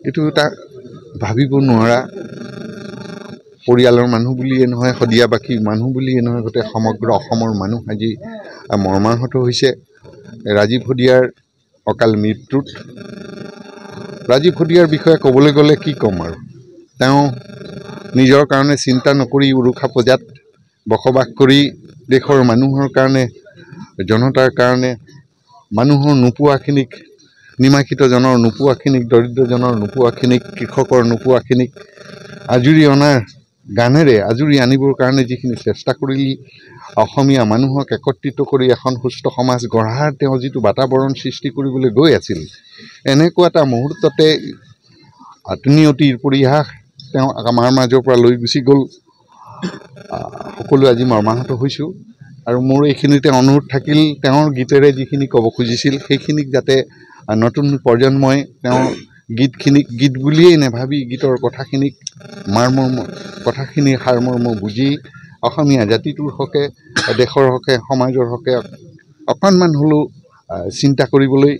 এইটো এটা ভাবিব নোৱাৰা পৰিয়ালৰ মানুহ বুলিয়ে নহয় সদিয়াবাসী মানুহ বুলিয়ে নহয় গোটেই সমগ্ৰ অসমৰ মানুহ আজি মৰ্মাহত হৈছে ৰাজীৱ হদিয়াৰ অকাল মৃত্যুত। ৰাজীৱ হদিয়াৰ বিষয়ে ক'বলৈ গ'লে কি ক'ম আৰু তেওঁ নিজৰ কাৰণে চিন্তা নকৰি উৰুষা পূজাত বসবাস কৰি দেশৰ মানুহৰ কাৰণে জনতাৰ কাৰণে মানুহৰ নোপোৱাখিনিক নিমাখিতজনৰ নোপোৱাখিনিক দৰিদ্ৰজনৰ নোপোৱাখিনিক কৃষকৰ নোপোৱাখিনিক আজুৰি অনাৰ গানেৰে আজুৰি আনিবৰ কাৰণে যিখিনি চেষ্টা কৰিলি অসমীয়া মানুহক একত্ৰিত কৰি এখন সুস্থ সমাজ গঢ়াৰ তেওঁ যিটো বাতাবৰণ সৃষ্টি কৰিবলৈ গৈ আছিল এনেকুৱা এটা মুহূৰ্ততে নিয়তিৰ পৰিহাস তেওঁ আমাৰ মাজৰ পৰা লৈ গুচি গ'ল। সকলো আজি মৰ্মাহত হৈছোঁ আৰু মোৰ এইখিনিতে অনুৰোধ থাকিল তেওঁৰ গীতেৰে যিখিনি ক'ব খুজিছিল সেইখিনিক যাতে নতুন প্ৰজন্মই তেওঁৰ গীত বুলিয়েই নাভাবি গীতৰ কথাখিনিক কথাখিনিৰ সাৰমৰ্ম বুজি অসমীয়া জাতিটোৰ হকে দেশৰ হকে সমাজৰ হকে অকণমান হ'লেও চিন্তা কৰিবলৈ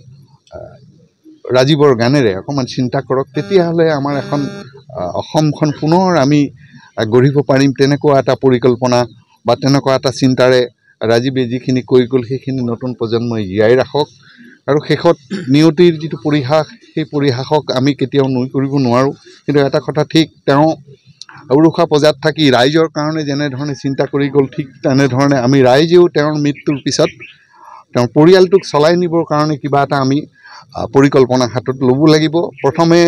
ৰাজীৱৰ গানেৰে অকণমান চিন্তা কৰক। তেতিয়াহ'লে আমাৰ এখন অসমখন পুনৰ আমি গঢ়িব পাৰিম। তেনেকুৱা এটা পৰিকল্পনা বা তেনেকুৱা এটা চিন্তাৰে ৰাজীৱে যিখিনি কৈ গ'ল সেইখিনি নতুন প্ৰজন্মই জীয়াই ৰাখক। আৰু শেষত নিয়তিৰ যিটো পৰিহাস সেই পৰিহাসক আমি কেতিয়াও নুই কৰিব নোৱাৰোঁ। কিন্তু এটা কথা ঠিক তেওঁ উৰুষা পূজাত থাকি ৰাইজৰ কাৰণে যেনেধৰণে চিন্তা কৰি গ'ল ঠিক তেনেধৰণে আমি ৰাইজেও তেওঁৰ মৃত্যুৰ পিছত তেওঁৰ পৰিয়ালটোক চলাই নিবৰ কাৰণে কিবা এটা আমি পৰিকল্পনা হাতত ল'ব লাগিব। প্ৰথমে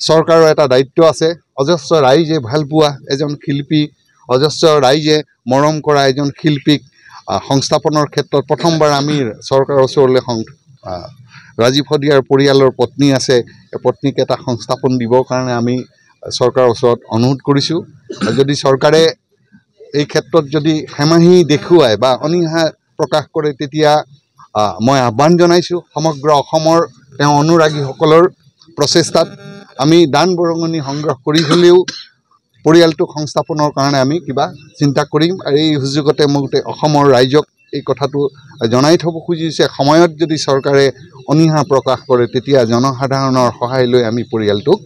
চৰকাৰৰ এটা দায়িত্ব আছে। অজস্ৰ ৰাইজে ভালপোৱা এজন শিল্পী অজস্ৰ ৰাইজে মৰম কৰা এজন শিল্পীক সংস্থাপনৰ ক্ষেত্ৰত প্ৰথমবাৰ আমি চৰকাৰৰ ওচৰলৈ ৰাজীৱ হদিয়াৰ পৰিয়ালৰ পত্নী আছে পত্নীক এটা সংস্থাপন দিবৰ কাৰণে আমি চৰকাৰৰ ওচৰত অনুৰোধ কৰিছোঁ। যদি চৰকাৰে এই ক্ষেত্ৰত যদি হেমাহি দেখুৱায় বা অনীহা প্ৰকাশ কৰে তেতিয়া মই আহ্বান জনাইছোঁ সমগ্ৰ অসমৰ তেওঁ অনুৰাগীসকলৰ প্ৰচেষ্টাত আমি দান বৰঙণি সংগ্ৰহ কৰি হ'লেও পৰিয়ালটোক সংস্থাপনৰ কাৰণে আমি কিবা চিন্তা কৰিম। আৰু এই সুযোগতে মই গোটেই অসমৰ ৰাইজক এই কথাটো জনাই থ'ব খুজিছে সময়ত যদি চৰকাৰে অনীহা প্ৰকাশ কৰে তেতিয়া জনসাধাৰণৰ সহায় লৈ আমি পৰিয়ালটোক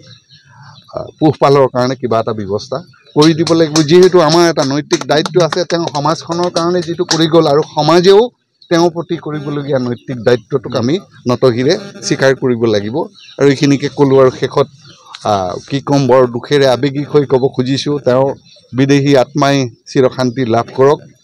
পোহপালৰ কাৰণে কিবা এটা ব্যৱস্থা কৰি দিব লাগিব। যিহেতু আমাৰ এটা নৈতিক দায়িত্ব আছে তেওঁ সমাজখনৰ কাৰণে যিটো কৰি গ'ল আৰু সমাজেও তেওঁৰ প্ৰতি কৰিবলগীয়া নৈতিক দায়িত্বটোক আমি নতশিৰে স্বীকাৰ কৰিব লাগিব। আৰু এইখিনিকে ক'লোঁ আৰু শেষত কি ক'ম বৰ দুখেৰে আৱেগিক হৈ ক'ব খুজিছোঁ তেওঁৰ বিদেহী আত্মাই চিৰশান্তি লাভ কৰক।